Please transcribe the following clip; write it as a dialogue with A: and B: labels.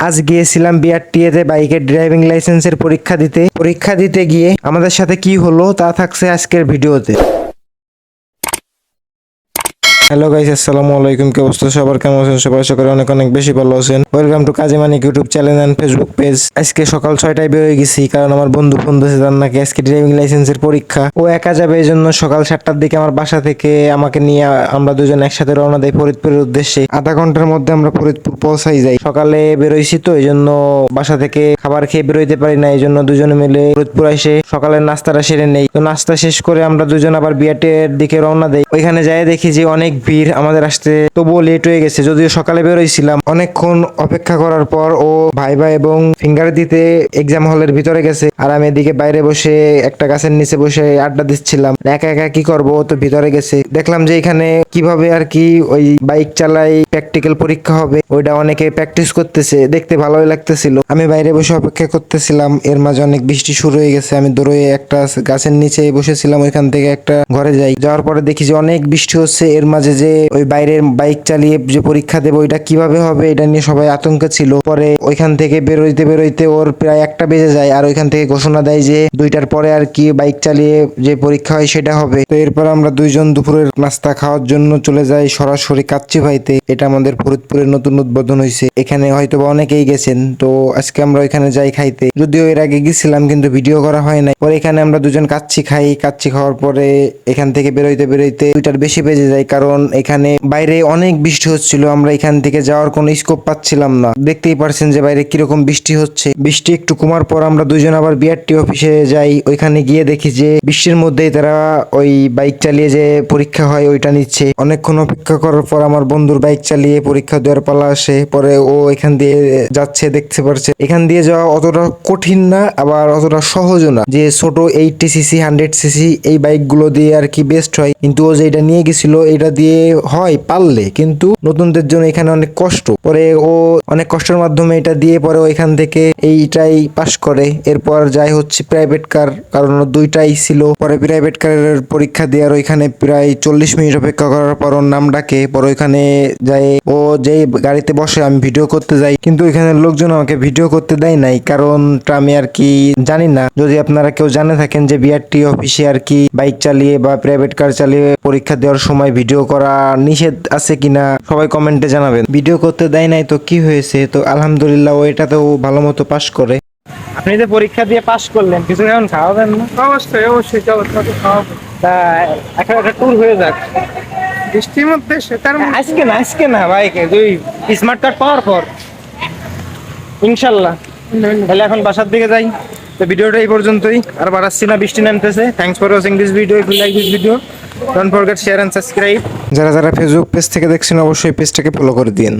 A: আজ গিয়েছিলাম বিআরটিএতে বাইকের ড্রাইভিং লাইসেন্সের পরীক্ষা দিতে গিয়ে আমাদের সাথে কি হলো তা থাকছে আজকের ভিডিওতে। হ্যালো গাইস, আসসালামু আলাইকুম। কি অবস্থা সবার, কেমন আছেন সবাই? আশা করি অনেক অনেক বেশি ভালো আছেন। Welcome to Kazi Manik YouTube channel and Facebook page. আজকে সকাল 6টায় বের হয়ে গেছি, কারণ আমার বন্ধু ফোন দিয়েছে তার নাকি আজকে ড্রাইভিং লাইসেন্সের পরীক্ষা। ও একা যাবে, এই জন্য সকাল 7টার দিকে আমার বাসা থেকে আমাকে নিয়ে আমরা দুজন একসাথে রওনা দেই ফরিদপুরের উদ্দেশ্যে। আধা ঘন্টার মধ্যে আমরা ফরিদপুর পৌঁছাই যাই। সকালে বেরোইছি তো এই জন্য বাসা থেকে খাবার খেয়ে বেরোইতে পারি না, এই জন্য দুজনে মিলে ফরিদপুর এসে সকালের নাস্তাটা সেরে নেই। তো নাস্তা শেষ করে আমরা দুজন আবার বিআরটিএর দিকে রওনা দেই। ওইখানে যাই দেখি যে অনেক ভিড়, আমাদের আসতে তবুও লেট হয়ে গেছে। যদিও সকালে বেরোইছিলাম, অনেকক্ষণ অপেক্ষা করার পর ও ভাইবা এবং ফিঙ্গার দিতে এক্সাম হলের ভিতরে গেছে, আর আমি এদিকে বাইরে বসে একটা গাছের নিচে বসে আড্ডা দিচ্ছিলাম। একা একা কি করব, ও তো ভিতরে গেছে। দেখলাম যে এখানে কিভাবে আর কি ওই বাইক চালাই প্র্যাকটিক্যাল পরীক্ষা হবে, ওইটা অনেকে প্র্যাকটিস করতেছে, দেখতে ভালোই লাগতেছিল। আমি বাইরে বসে অপেক্ষা করতেছিলাম, এর মাঝে অনেক বৃষ্টি শুরু হয়ে গেছে। আমি দৌড়ে একটা গাছের নিচে বসেছিলাম, ওইখান থেকে একটা ঘরে যাই। যাওয়ার পরে দেখি যে অনেক বৃষ্টি হচ্ছে, এর মাঝে যে ওই বাইরের বাইক চালিয়ে যে পরীক্ষা দেবো ওইটা কিভাবে হবে এটা নিয়ে সবাই আতঙ্কে ছিল। পরে ওইখান থেকে বেরোইতে ওর প্রায় 1টা বেজে যায়, আর ওইখান থেকে ঘোষণা দেয় যে 2টার পরে আর কি বাইক চালিয়ে যে পরীক্ষা হয় সেটা হবে। তো এরপর আমরা দুইজন দুপুরের নাস্তা খাওয়ার জন্য চলে যাই সরাসরি কাচ্চি ভাইতে। এটা আমাদের ফরিদপুরের নতুন উদ্বোধন হয়েছে, এখানে হয়তো বা অনেকেই গেছেন। তো আজকে আমরা ওইখানে যাই খাইতে, যদিও এর আগে গেছিলাম কিন্তু ভিডিও করা হয় নাই। পরে এখানে আমরা দুজন কাচ্চি খাই। কাচ্চি খাওয়ার পরে এখান থেকে বেরোইতে 2টার বেশি বেজে যায়, কারণ এখানে বাইরে অনেক বৃষ্টি হচ্ছিল। আমরা এখান থেকে যাওয়ার কোনো স্কোপ পাচ্ছিলাম না। দেখতেই পারছেন যে বাইরে কিরকম বৃষ্টি হচ্ছে। বৃষ্টি একটু কমার পর আমরা দুজন আবার বিআরটি অফিসে যাই। ওইখানে গিয়ে দেখি যে বৃষ্টির মধ্যেই তারা ওই বাইক চালিয়ে যে পরীক্ষা হয় ওইটা নিচ্ছে। অনেকক্ষণ অপেক্ষা করার পর আমার বন্ধুর বাইক চালিয়ে পরীক্ষা দেওয়ার পালা আসে। পরে ও এখান দিয়ে যাচ্ছে, দেখতে পারছে এখান দিয়ে যাওয়া অতটা কঠিন না, আবার অতটা সহজও না। যে ছোট 80cc 100cc এই বাইকগুলো দিয়ে আর কি বেস্ট হয়, কিন্তু ও যেটা নিয়ে গেছিল এটা দিয়ে হয় পারলে, কিন্তু নতুনদের জন্য এখানে অনেক কষ্ট। পরে ও অনেক কষ্টের মাধ্যমে এটা দিয়ে পরে ওইখান থেকে এইটাই পাশ করে। এরপর যাই হচ্ছে প্রাইভেট কার, কারণ 2টাই ছিল। পরে প্রাইভেট কারের পরীক্ষা দেওয়ার ওইখানে প্রায় 40 মিনিট অপেক্ষা করার পর ওর নাম ডাকে। পরে ওইখানে যাই, ও যেই গাড়িতে বসে আমি ভিডিও করতে যাই, কিন্তু ওইখানে লোকজন আমাকে ভিডিও করতে দেয় নাই, কারণটা আমি আর কি জানি না। যদি আপনারা কেউ জানে থাকেন যে বিআরটি অফিসে আর কি বাইক চালিয়ে বা প্রাইভেট কার চালিয়ে পরীক্ষা দেওয়ার সময় ভিডিও করা নিষেধ আছে কিনা সবাই কমেন্টে জানাবেন। ভিডিও করতে দেয় নাই তো কি হয়েছে, তো আলহামদুলিল্লাহ ও এটাতেও ভালো মতো পাশ করে। আপনি যে পরীক্ষা দিয়ে পাশ করলেন, কিছু এখন খাওয়াবেন না?
B: অবশ্যই অবশ্যই, চলো তোমাকে খাওয়াবো।
A: তা এখন একটা ট্যুর হয়ে যাক।
B: বৃষ্টির মধ্যে সেটার মধ্যে
A: আজকে না ভাই, তুই স্মার্ট কার্ড পাওয়ার পর ইনশাল্লাহ। তাহলে এখন বাসার দিকে যাই। তো ভিডিওটা এই পর্যন্তই, আর বাড়াচ্ছি না, বৃষ্টি নামতেছে। Thanks for watching this video. If you like this video don't forget share and subscribe. যারা ফেসবুক পেজ থেকে দেখছেন অবশ্যই পেজটাকে ফলো করে দিন।